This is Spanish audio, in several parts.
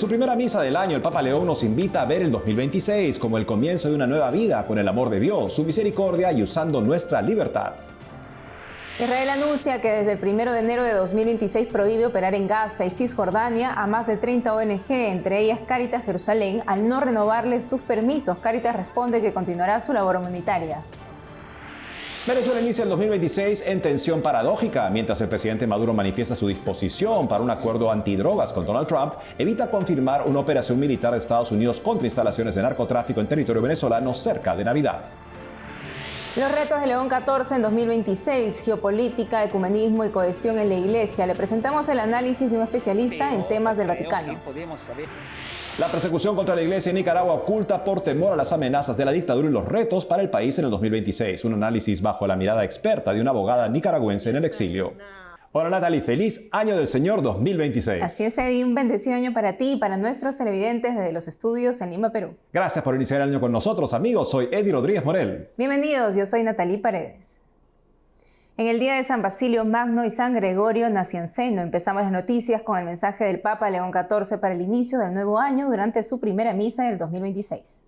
su primera misa del año, el Papa León nos invita a ver el 2026 como el comienzo de una nueva vida con el amor de Dios, su misericordia y usando nuestra libertad. Israel anuncia que desde el 1 de enero de 2026 prohíbe operar en Gaza y Cisjordania a más de 30 ONG, entre ellas Cáritas Jerusalén, al no renovarles sus permisos. Cáritas responde que continuará su labor humanitaria. Venezuela inicia el 2026 en tensión paradójica. Mientras el presidente Maduro manifiesta su disposición para un acuerdo antidrogas con Donald Trump, evita confirmar una operación militar de Estados Unidos contra instalaciones de narcotráfico en territorio venezolano cerca de Navidad. Los retos de León XIV en 2026, geopolítica, ecumenismo y cohesión en la Iglesia. Le presentamos el análisis de un especialista en temas del Vaticano. La persecución contra la Iglesia en Nicaragua oculta por temor a las amenazas de la dictadura y los retos para el país en el 2026. Un análisis bajo la mirada experta de una abogada nicaragüense en el exilio. Hola Natalie, feliz año del Señor 2026. Así es, Eddie, un bendecido año para ti y para nuestros televidentes desde los estudios en Lima, Perú. Gracias por iniciar el año con nosotros, amigos. Soy Eddie Rodríguez Morel. Bienvenidos, yo soy Natalie Paredes. En el día de San Basilio Magno y San Gregorio Nacianceno empezamos las noticias con el mensaje del Papa León XIV para el inicio del nuevo año durante su primera misa del 2026.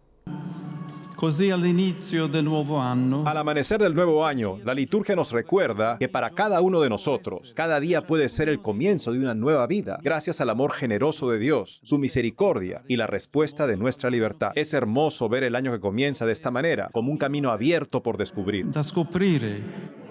Al amanecer del nuevo año, la liturgia nos recuerda que para cada uno de nosotros, cada día puede ser el comienzo de una nueva vida, gracias al amor generoso de Dios, su misericordia y la respuesta de nuestra libertad. Es hermoso ver el año que comienza de esta manera, como un camino abierto por descubrir.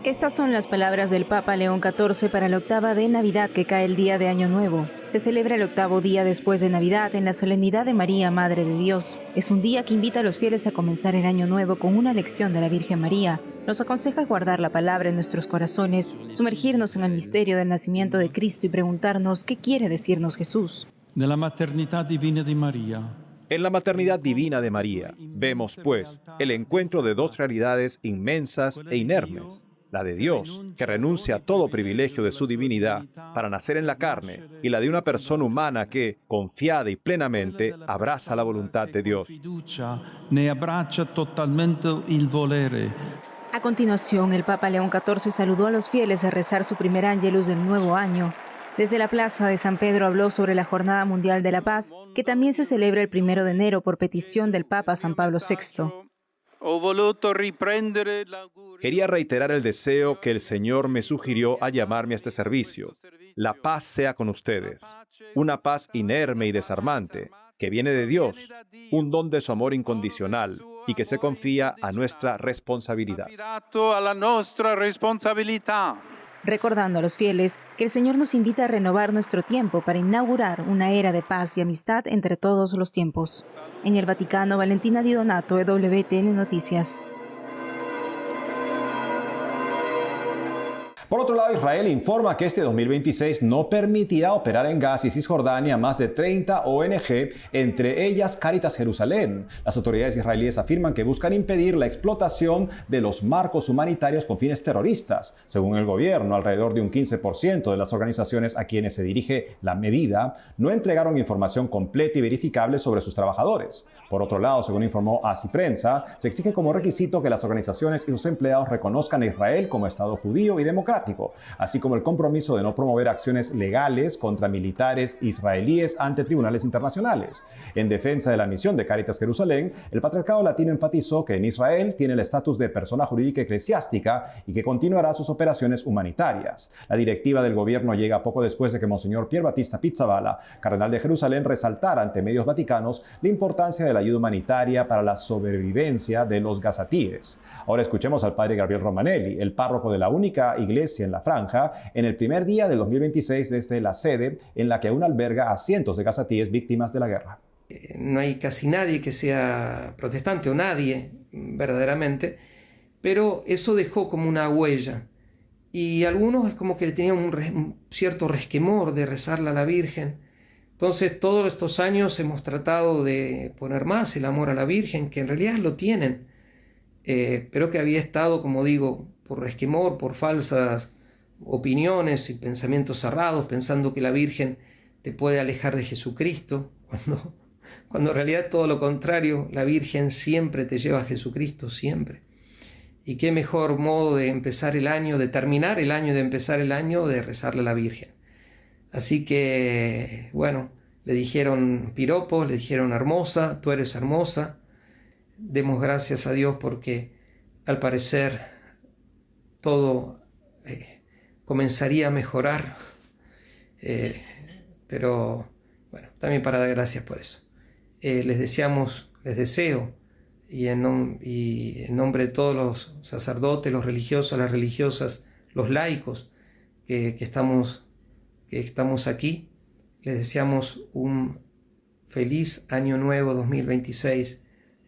Estas son las palabras del Papa León XIV para la octava de Navidad que cae el día de Año Nuevo. Se celebra el octavo día después de Navidad en la solemnidad de María, Madre de Dios. Es un día que invita a los fieles a comenzar el Año Nuevo con una lección de la Virgen María. Nos aconseja guardar la palabra en nuestros corazones, sumergirnos en el misterio del nacimiento de Cristo y preguntarnos qué quiere decirnos Jesús. De la maternidad divina de María. En la maternidad divina de María, vemos, pues, el encuentro de dos realidades inmensas e inermes. La de Dios, que renuncia a todo privilegio de su divinidad para nacer en la carne, y la de una persona humana que, confiada y plenamente, abraza la voluntad de Dios. A continuación, el Papa León XIV saludó a los fieles a rezar su primer Ángelus del nuevo año. Desde la Plaza de San Pedro habló sobre la Jornada Mundial de la Paz, que también se celebra el 1 de enero por petición del Papa San Pablo VI. Quería reiterar el deseo que el Señor me sugirió al llamarme a este servicio. La paz sea con ustedes. Una paz inerme y desarmante, que viene de Dios, un don de su amor incondicional y que se confía a nuestra responsabilidad. Recordando a los fieles que el Señor nos invita a renovar nuestro tiempo para inaugurar una era de paz y amistad entre todos los tiempos. En el Vaticano, Valentina Di Donato, EWTN Noticias. Por otro lado, Israel informa que este 2026 no permitirá operar en Gaza y Cisjordania más de 30 ONG, entre ellas Cáritas Jerusalén. Las autoridades israelíes afirman que buscan impedir la explotación de los marcos humanitarios con fines terroristas. Según el gobierno, alrededor de un 15% de las organizaciones a quienes se dirige la medida no entregaron información completa y verificable sobre sus trabajadores. Por otro lado, según informó ASI Prensa, se exige como requisito que las organizaciones y sus empleados reconozcan a Israel como Estado judío y democrático, así como el compromiso de no promover acciones legales contra militares israelíes ante tribunales internacionales. En defensa de la misión de Cáritas Jerusalén, el Patriarcado Latino enfatizó que en Israel tiene el estatus de persona jurídica eclesiástica y que continuará sus operaciones humanitarias. La directiva del gobierno llega poco después de que Monseñor Pier Battista Pizzaballa, cardenal de Jerusalén, resaltara ante medios vaticanos la importancia de la ayuda humanitaria para la sobrevivencia de los gazatíes. Ahora escuchemos al padre Gabriel Romanelli, el párroco de la única iglesia en la franja, en el primer día del 2026 desde la sede en la que aún alberga a cientos de gazatíes víctimas de la guerra. No hay casi nadie que sea protestante o nadie verdaderamente, pero eso dejó como una huella. Y algunos es como que le tenían un cierto resquemor de rezarle a la Virgen. Entonces todos estos años hemos tratado de poner más el amor a la Virgen, que en realidad lo tienen, pero que había estado, como digo, por resquemor, por falsas opiniones y pensamientos cerrados, pensando que la Virgen te puede alejar de Jesucristo, cuando en realidad es todo lo contrario, la Virgen siempre te lleva a Jesucristo, siempre. Y qué mejor modo de empezar el año, de terminar el año, de empezar el año, de rezarle a la Virgen. Así que, bueno, le dijeron piropos, le dijeron hermosa, tú eres hermosa. Demos gracias a Dios porque al parecer todo comenzaría a mejorar, pero bueno, también para dar gracias por eso. Les deseo, y en nombre de todos los sacerdotes, los religiosos, las religiosas, los laicos que estamos aquí, les deseamos un feliz Año Nuevo 2026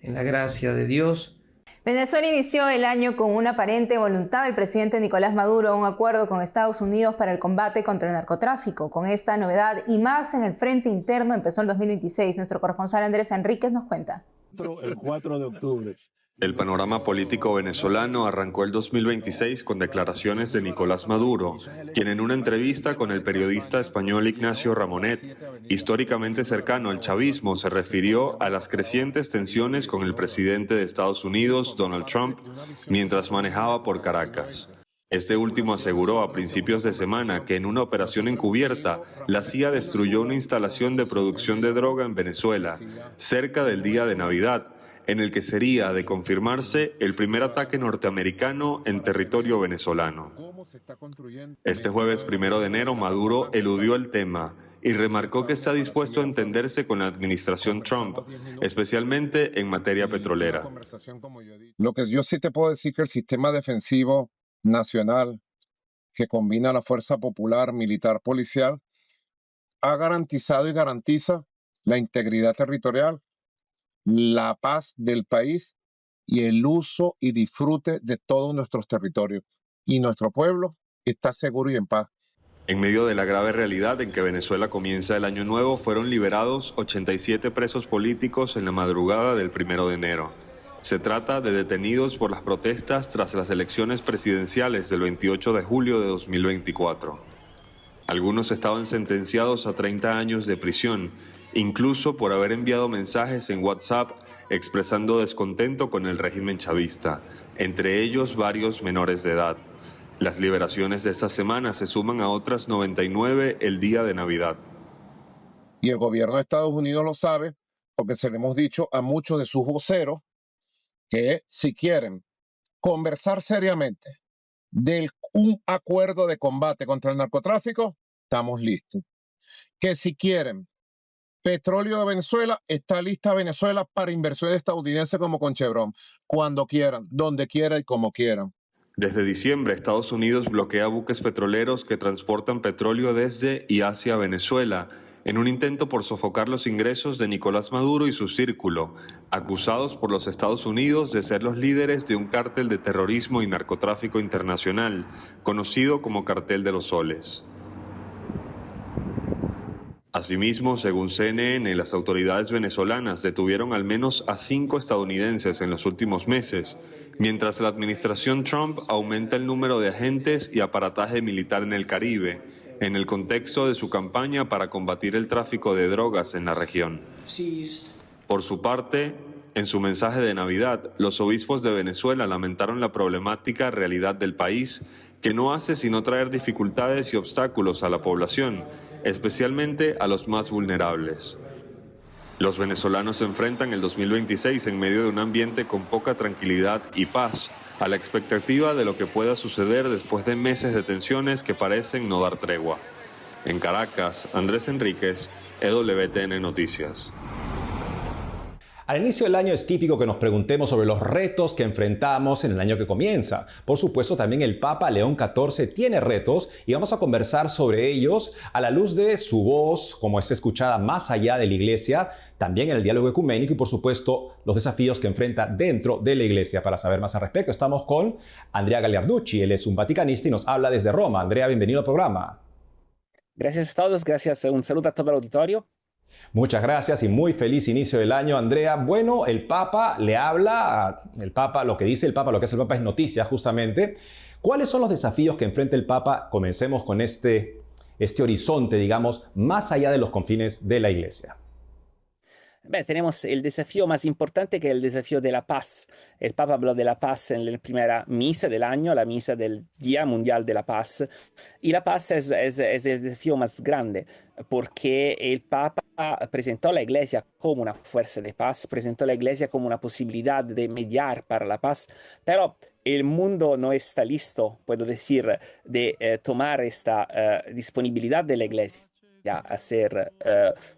en la gracia de Dios. Venezuela inició el año con una aparente voluntad del presidente Nicolás Maduro a un acuerdo con Estados Unidos para el combate contra el narcotráfico. Con esta novedad y más en el frente interno empezó el 2026. Nuestro corresponsal Andrés Enríquez nos cuenta. El 4 de octubre. El panorama político venezolano arrancó el 2026 con declaraciones de Nicolás Maduro, quien en una entrevista con el periodista español Ignacio Ramonet, históricamente cercano al chavismo, se refirió a las crecientes tensiones con el presidente de Estados Unidos, Donald Trump, mientras manejaba por Caracas. Este último aseguró a principios de semana que en una operación encubierta, la CIA destruyó una instalación de producción de droga en Venezuela, cerca del día de Navidad, en el que sería, de confirmarse, el primer ataque norteamericano en territorio venezolano. Este jueves 1 de enero, Maduro eludió el tema y remarcó que está dispuesto a entenderse con la administración Trump, especialmente en materia petrolera. Lo que yo sí te puedo decir que el sistema defensivo nacional, que combina la fuerza popular, militar, policial, ha garantizado y garantiza la integridad territorial, la paz del país y el uso y disfrute de todos nuestros territorios. Y nuestro pueblo está seguro y en paz. En medio de la grave realidad en que Venezuela comienza el año nuevo, fueron liberados 87 presos políticos en la madrugada del 1 de enero. Se trata de detenidos por las protestas tras las elecciones presidenciales del 28 de julio de 2024. Algunos estaban sentenciados a 30 años de prisión, incluso por haber enviado mensajes en WhatsApp expresando descontento con el régimen chavista, entre ellos varios menores de edad. Las liberaciones de esta semana se suman a otras 99 el día de Navidad. Y el gobierno de Estados Unidos lo sabe porque se lo hemos dicho a muchos de sus voceros que si quieren conversar seriamente de un acuerdo de combate contra el narcotráfico, estamos listos. Que si quieren petróleo de Venezuela, está lista Venezuela para inversiones estadounidenses como con Chevron, cuando quieran, donde quieran y como quieran. Desde diciembre, Estados Unidos bloquea buques petroleros que transportan petróleo desde y hacia Venezuela, en un intento por sofocar los ingresos de Nicolás Maduro y su círculo, acusados por los Estados Unidos de ser los líderes de un cártel de terrorismo y narcotráfico internacional, conocido como Cartel de los Soles. Asimismo, según CNN, las autoridades venezolanas detuvieron al menos a 5 estadounidenses en los últimos meses, mientras la administración Trump aumenta el número de agentes y aparataje militar en el Caribe, en el contexto de su campaña para combatir el tráfico de drogas en la región. Por su parte, en su mensaje de Navidad, los obispos de Venezuela lamentaron la problemática realidad del país, que no hace sino traer dificultades y obstáculos a la población, especialmente a los más vulnerables. Los venezolanos se enfrentan el 2026 en medio de un ambiente con poca tranquilidad y paz, a la expectativa de lo que pueda suceder después de meses de tensiones que parecen no dar tregua. En Caracas, Andrés Enríquez, EWTN Noticias. Al inicio del año es típico que nos preguntemos sobre los retos que enfrentamos en el año que comienza. Por supuesto, también el Papa León XIV tiene retos y vamos a conversar sobre ellos a la luz de su voz, como es escuchada más allá de la Iglesia, también en el diálogo ecuménico y, por supuesto, los desafíos que enfrenta dentro de la Iglesia. Para saber más al respecto, estamos con Andrea Gagliarducci. Él es un vaticanista y nos habla desde Roma. Andrea, bienvenido al programa. Gracias a todos, gracias. Un saludo a todo el auditorio. Muchas gracias y muy feliz inicio del año, Andrea. Bueno, el Papa le habla, lo que dice el Papa, lo que hace el Papa es noticia justamente. ¿Cuáles son los desafíos que enfrenta el Papa? Comencemos con este horizonte, digamos, más allá de los confines de la Iglesia. Tenemos el desafío más importante que es el desafío de la paz. El Papa habló de la paz en la primera misa del año, la misa del Día Mundial de la Paz. Y la paz es el desafío más grande porque el Papa presentó a la Iglesia como una fuerza de paz, presentó a la Iglesia como una posibilidad de mediar para la paz, pero el mundo no está listo, puedo decir, de tomar esta disponibilidad de la Iglesia a ser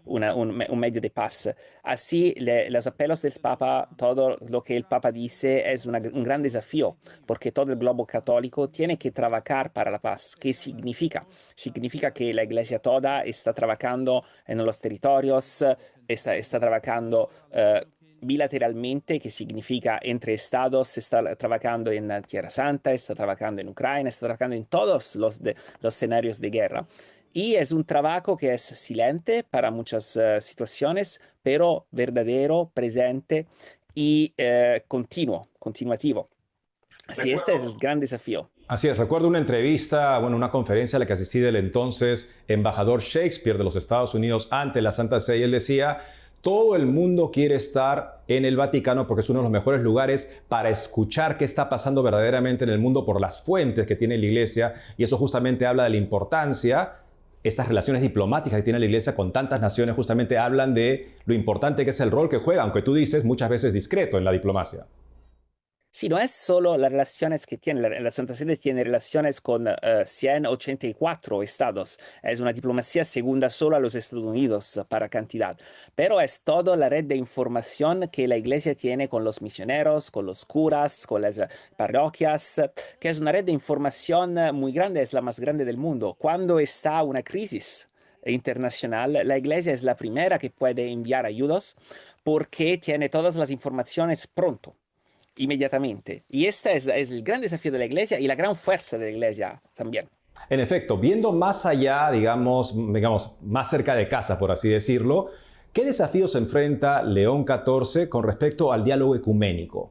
un medio de paz. Así, los apelos del Papa, todo lo que el Papa dice es un gran desafío, porque todo el globo católico tiene que trabajar para la paz. ¿Qué significa? Significa que la Iglesia toda está trabajando en los territorios, está trabajando bilateralmente, que significa entre estados, está trabajando en la Tierra Santa, está trabajando en Ucrania, está trabajando en todos los escenarios de guerra. Y es un trabajo que es silente para muchas situaciones, pero verdadero, presente y continuativo. Así, este es el gran desafío. Así es, recuerdo una entrevista, una conferencia a la que asistí del entonces embajador Shakespeare de los Estados Unidos ante la Santa Sede, y él decía: todo el mundo quiere estar en el Vaticano porque es uno de los mejores lugares para escuchar qué está pasando verdaderamente en el mundo por las fuentes que tiene la Iglesia, y eso justamente habla de la importancia. Estas relaciones diplomáticas que tiene la Iglesia con tantas naciones justamente hablan de lo importante que es el rol que juega, aunque tú dices muchas veces discreto en la diplomacia. Sí, no es solo las relaciones que tiene, la Santa Sede tiene relaciones con 184 estados. Es una diplomacia segunda solo a los Estados Unidos para cantidad, pero es toda la red de información que la Iglesia tiene con los misioneros, con los curas, con las parroquias, que es una red de información muy grande, es la más grande del mundo. Cuando está una crisis internacional, la Iglesia es la primera que puede enviar ayudas porque tiene todas las informaciones pronto, inmediatamente. Y este es el gran desafío de la Iglesia y la gran fuerza de la Iglesia también. En efecto, viendo más allá, digamos, más cerca de casa, por así decirlo, ¿qué desafíos enfrenta León XIV con respecto al diálogo ecuménico?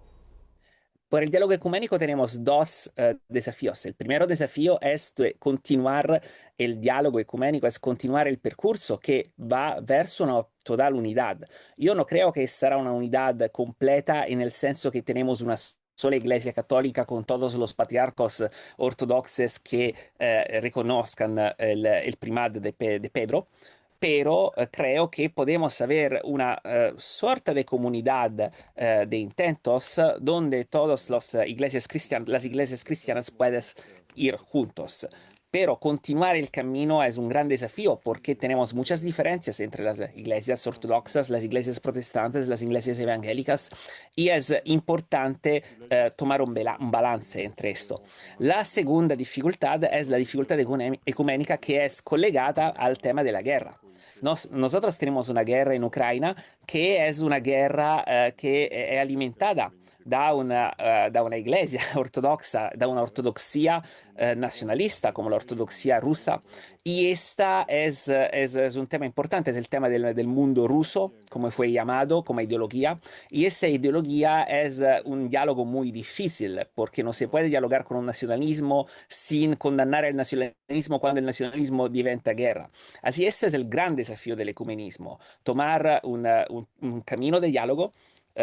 Por el diálogo ecuménico tenemos dos desafíos. El primer desafío es continuar el diálogo ecuménico, es continuar el percurso que va verso una total unidad. Yo no creo que será una unidad completa en el senso que tenemos una sola Iglesia católica con todos los patriarcos ortodoxos que reconozcan el primado de Pedro. Pero creo que podemos haber una suerte de comunidad de intentos donde todas las iglesias cristianas pueden ir juntos. Pero continuar el camino es un gran desafío porque tenemos muchas diferencias entre las iglesias ortodoxas, las iglesias protestantes, las iglesias evangélicas, y es importante tomar un balance entre esto. La segunda dificultad es la dificultad ecuménica, que es colegada al tema de la guerra. Nosotros tenemos una guerra en Ucrania que es una guerra que es alimentada da una iglesia ortodoxa, da una ortodoxia nacionalista como la ortodoxia rusa. Y esta es un tema importante, es el tema del mundo ruso, como fue llamado, como ideología. Y esta ideología es un diálogo muy difícil, porque no se puede dialogar con un nacionalismo sin condenar el nacionalismo cuando el nacionalismo diventa guerra. Así, este es el gran desafío del ecumenismo, tomar un camino de diálogo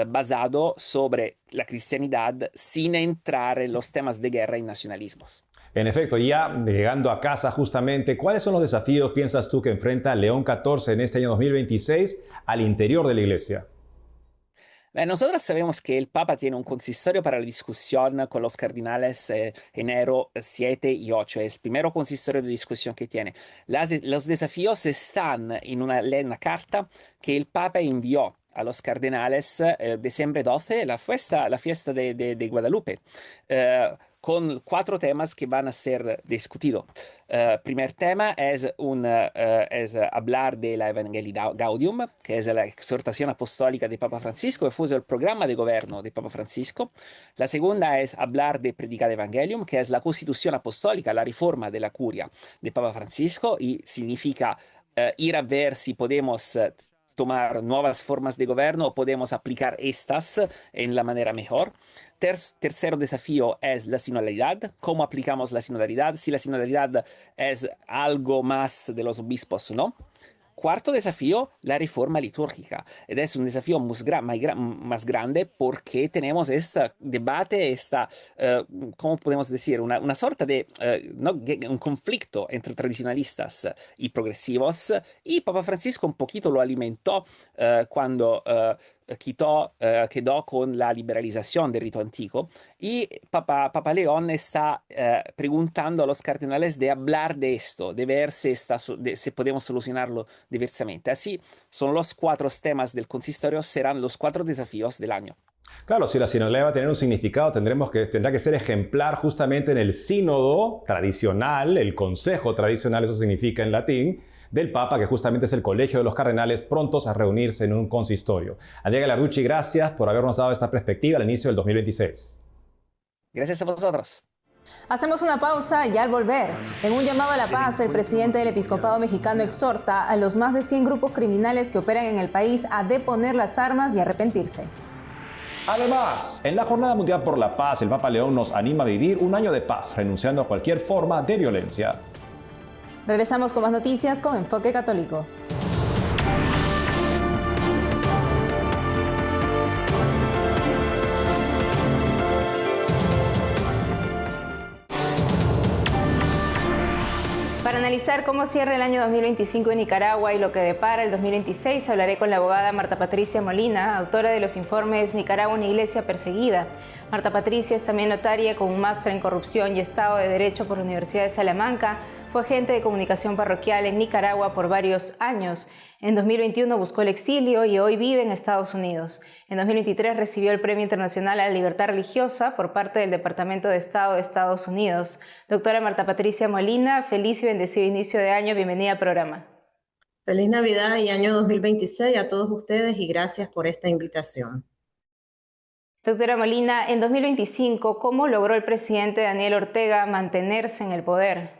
basado sobre la cristianidad sin entrar en los temas de guerra y nacionalismos. En efecto, ya llegando a casa justamente, ¿cuáles son los desafíos, piensas tú, que enfrenta León XIV en este año 2026 al interior de la Iglesia? Nosotros sabemos que el Papa tiene un consistorio para la discusión con los cardenales enero 7 y 8. Es el primer consistorio de discusión que tiene. Los desafíos están en una carta que el Papa envió a los cardenales diciembre 12, la fiesta de Guadalupe, con 4 temas que van a ser discutidos. Primer tema es hablar de la Evangelii Gaudium, que es la exhortación apostólica de Papa Francisco, y fue el programa de gobierno de Papa Francisco. La segunda es hablar de Predicare Evangelium, que es la constitución apostólica, la reforma de la curia de Papa Francisco, y significa ir a ver si podemos tomar nuevas formas de gobierno o podemos aplicar estas en la manera mejor. Tercer desafío es la sinodalidad. ¿Cómo aplicamos la sinodalidad? Si la sinodalidad es algo más de los obispos o no. cuarto desafío, la reforma litúrgica. Es un desafío más grande porque tenemos este debate, ¿cómo podemos decir? Una sorta de un conflicto entre tradicionalistas y progresivos. Y Papa Francisco un poquito lo alimentó cuando quedó con la liberalización del rito antiguo y Papa León está preguntando a los cardenales de hablar de esto, de ver si podemos solucionarlo diversamente. Así son los 4 temas del consistorio, serán los 4 desafíos del año. Claro, si la sinodalidad va a tener un significado, tendrá que ser ejemplar justamente en el sínodo tradicional, el consejo tradicional, eso significa en latín, del Papa, que justamente es el colegio de los cardenales prontos a reunirse en un consistorio. Andrea Gallarducci, gracias por habernos dado esta perspectiva al inicio del 2026. Gracias a vosotros. Hacemos una pausa y al volver, en un llamado a la paz, el presidente del Episcopado Mexicano exhorta a los más de 100 grupos criminales que operan en el país a deponer las armas y arrepentirse. Además, en la Jornada Mundial por la Paz, el Papa León nos anima a vivir un año de paz, renunciando a cualquier forma de violencia. Regresamos con más noticias con Enfoque Católico. Para analizar cómo cierra el año 2025 en Nicaragua y lo que depara el 2026, hablaré con la abogada Marta Patricia Molina, autora de los informes Nicaragua, una iglesia perseguida. Marta Patricia es también notaria con un máster en corrupción y Estado de Derecho por la Universidad de Salamanca. Fue agente de comunicación parroquial en Nicaragua por varios años. En 2021 buscó el exilio y hoy vive en Estados Unidos. En 2023 recibió el Premio Internacional a la Libertad Religiosa por parte del Departamento de Estado de Estados Unidos. Doctora Marta Patricia Molina, feliz y bendecido inicio de año. Bienvenida al programa. Feliz Navidad y año 2026 a todos ustedes y gracias por esta invitación. Doctora Molina, en 2025, ¿cómo logró el presidente Daniel Ortega mantenerse en el poder?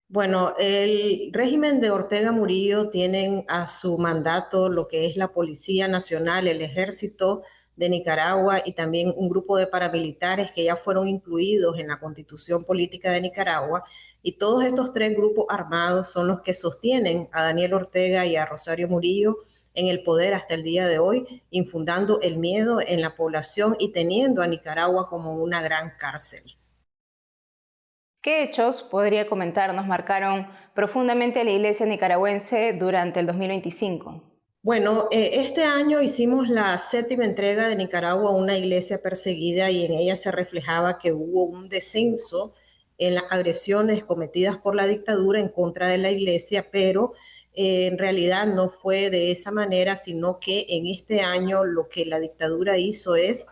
Bueno, el régimen de Ortega Murillo tienen a su mandato lo que es la Policía Nacional, el Ejército de Nicaragua y también un grupo de paramilitares que ya fueron incluidos en la Constitución Política de Nicaragua. Y todos estos 3 grupos armados son los que sostienen a Daniel Ortega y a Rosario Murillo en el poder hasta el día de hoy, infundando el miedo en la población y teniendo a Nicaragua como una gran cárcel. ¿Qué hechos, podría comentarnos, marcaron profundamente a la iglesia nicaragüense durante el 2025? Bueno, este año hicimos la 7ª entrega de Nicaragua, una iglesia perseguida, y en ella se reflejaba que hubo un descenso en las agresiones cometidas por la dictadura en contra de la iglesia, pero en realidad no fue de esa manera, sino que en este año lo que la dictadura hizo es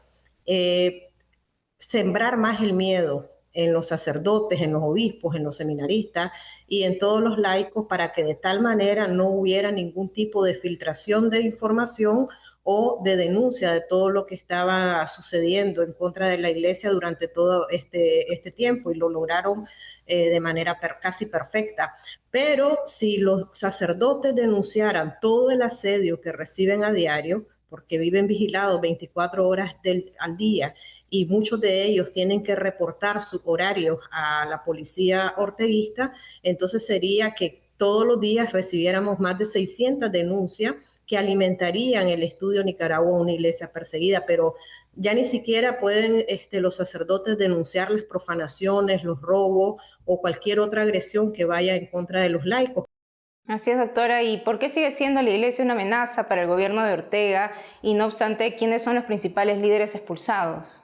sembrar más el miedo en los sacerdotes, en los obispos, en los seminaristas y en todos los laicos para que de tal manera no hubiera ningún tipo de filtración de información o de denuncia de todo lo que estaba sucediendo en contra de la iglesia durante todo este tiempo, y lo lograron de manera casi perfecta. Pero si los sacerdotes denunciaran todo el asedio que reciben a diario, porque viven vigilados 24 horas al día, y muchos de ellos tienen que reportar sus horarios a la policía orteguista, entonces sería que todos los días recibiéramos más de 600 denuncias que alimentarían el estudio Nicaragua, una iglesia perseguida, pero ya ni siquiera pueden los sacerdotes denunciar las profanaciones, los robos o cualquier otra agresión que vaya en contra de los laicos. Así es, doctora. ¿Y por qué sigue siendo la iglesia una amenaza para el gobierno de Ortega? Y no obstante, ¿quiénes son los principales líderes expulsados?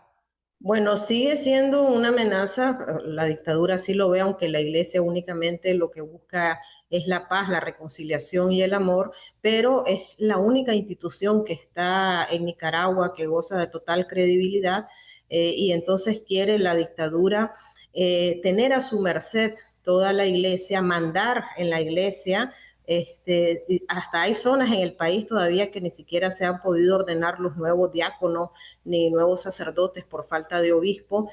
Bueno, sigue siendo una amenaza, la dictadura sí lo ve, aunque la iglesia únicamente lo que busca es la paz, la reconciliación y el amor, pero es la única institución que está en Nicaragua que goza de total credibilidad, y entonces quiere la dictadura tener a su merced toda la iglesia, mandar en la iglesia. Hasta hay zonas en el país todavía que ni siquiera se han podido ordenar los nuevos diáconos ni nuevos sacerdotes por falta de obispo.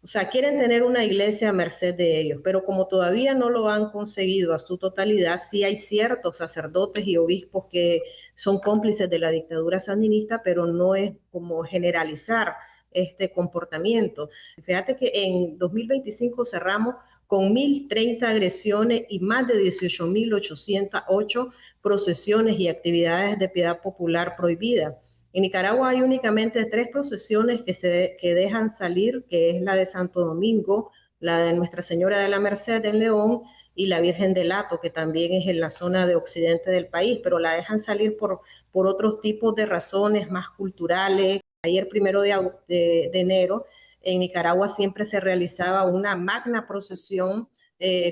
O sea, quieren tener una iglesia a merced de ellos, pero como todavía no lo han conseguido a su totalidad, sí hay ciertos sacerdotes y obispos que son cómplices de la dictadura sandinista, pero no es como generalizar este comportamiento. Fíjate que en 2025 cerramos con 1.030 agresiones y más de 18.808 procesiones y actividades de piedad popular prohibidas. En Nicaragua hay únicamente 3 procesiones que dejan salir, que es la de Santo Domingo, la de Nuestra Señora de la Merced en León y la Virgen del Hato, que también es en la zona de occidente del país, pero la dejan salir por otros tipos de razones más culturales. Ayer, 1 de enero, en Nicaragua siempre se realizaba una magna procesión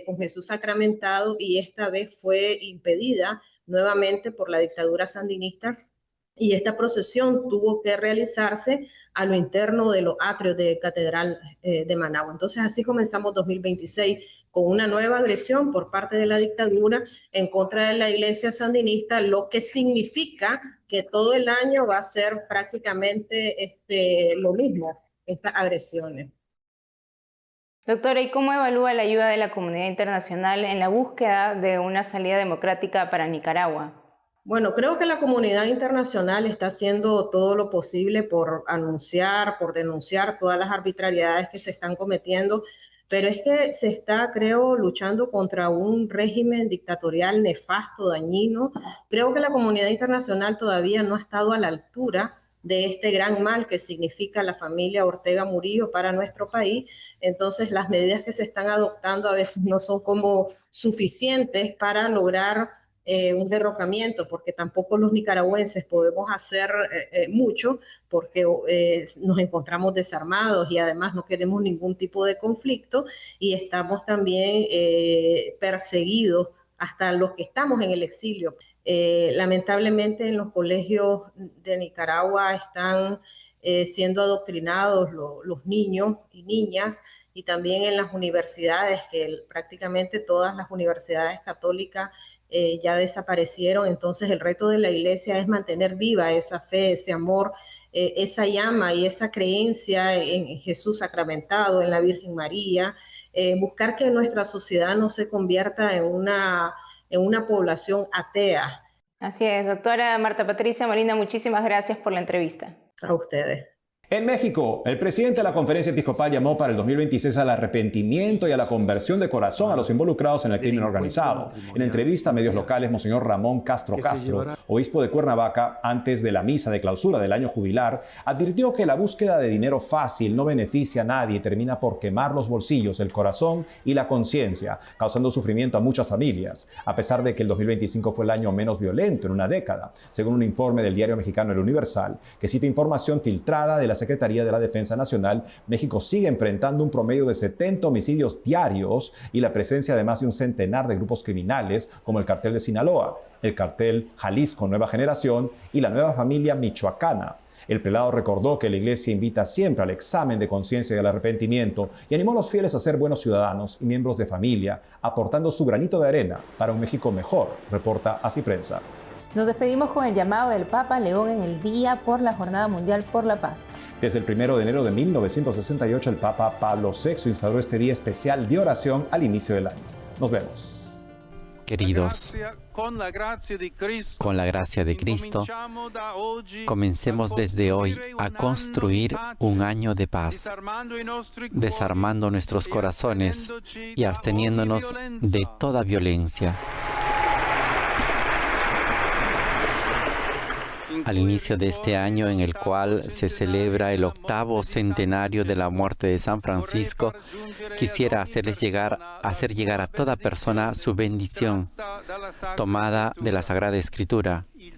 con Jesús sacramentado, y esta vez fue impedida nuevamente por la dictadura sandinista, y esta procesión tuvo que realizarse a lo interno de los atrios de Catedral de Managua. Entonces así comenzamos 2026 con una nueva agresión por parte de la dictadura en contra de la iglesia sandinista, lo que significa que todo el año va a ser prácticamente lo mismo, estas agresiones. Doctora, ¿y cómo evalúa la ayuda de la comunidad internacional en la búsqueda de una salida democrática para Nicaragua? Bueno, creo que la comunidad internacional está haciendo todo lo posible por anunciar, por denunciar todas las arbitrariedades que se están cometiendo, pero es que se está, creo, luchando contra un régimen dictatorial nefasto, dañino. Creo que la comunidad internacional todavía no ha estado a la altura de este gran mal que significa la familia Ortega Murillo para nuestro país. Entonces, las medidas que se están adoptando a veces no son como suficientes para lograr un derrocamiento, porque tampoco los nicaragüenses podemos hacer mucho, porque nos encontramos desarmados y además no queremos ningún tipo de conflicto, y estamos también perseguidos hasta los que estamos en el exilio. Lamentablemente en los colegios de Nicaragua están siendo adoctrinados los niños y niñas, y también en las universidades, que prácticamente todas las universidades católicas ya desaparecieron. Entonces el reto de la iglesia es mantener viva esa fe, ese amor, esa llama y esa creencia en Jesús sacramentado, en la Virgen María, buscar que nuestra sociedad no se convierta en una población atea. Así es, doctora Marta Patricia Molina, muchísimas gracias por la entrevista. A ustedes. En México, el presidente de la Conferencia Episcopal llamó para el 2026 al arrepentimiento y a la conversión de corazón a los involucrados en el crimen organizado. En entrevista a medios locales, Monseñor Ramón Castro Castro, obispo de Cuernavaca, antes de la misa de clausura del año jubilar, advirtió que la búsqueda de dinero fácil no beneficia a nadie y termina por quemar los bolsillos, el corazón y la conciencia, causando sufrimiento a muchas familias, a pesar de que el 2025 fue el año menos violento en una década, según un informe del diario mexicano El Universal, que cita información filtrada de la Secretaría de la Defensa Nacional. México sigue enfrentando un promedio de 70 homicidios diarios y la presencia de más de un centenar de grupos criminales como el Cartel de Sinaloa, el Cartel Jalisco Nueva Generación y la Nueva Familia Michoacana. El prelado recordó que la Iglesia invita siempre al examen de conciencia y al arrepentimiento y animó a los fieles a ser buenos ciudadanos y miembros de familia, aportando su granito de arena para un México mejor, reporta Así Prensa. Nos despedimos con el llamado del Papa León en el Día por la Jornada Mundial por la Paz. Desde el 1 de enero de 1968, el Papa Pablo VI instauró este día especial de oración al inicio del año. Nos vemos. Queridos, con la gracia de Cristo, comencemos desde hoy a construir un año de paz, desarmando nuestros corazones y absteniéndonos de toda violencia. Al inicio de este año, en el cual se celebra el 8º centenario de la muerte de San Francisco, quisiera hacer llegar a toda persona su bendición, tomada de la Sagrada Escritura. Que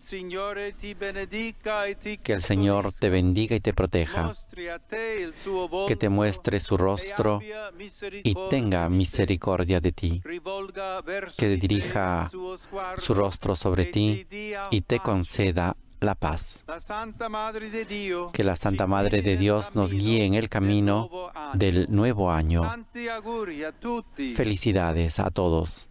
el Señor te bendiga y te proteja, que te muestre su rostro y tenga misericordia de ti, que dirija su rostro sobre ti y te conceda la paz. Que la Santa Madre de Dios nos guíe en el camino del nuevo año. Felicidades a todos.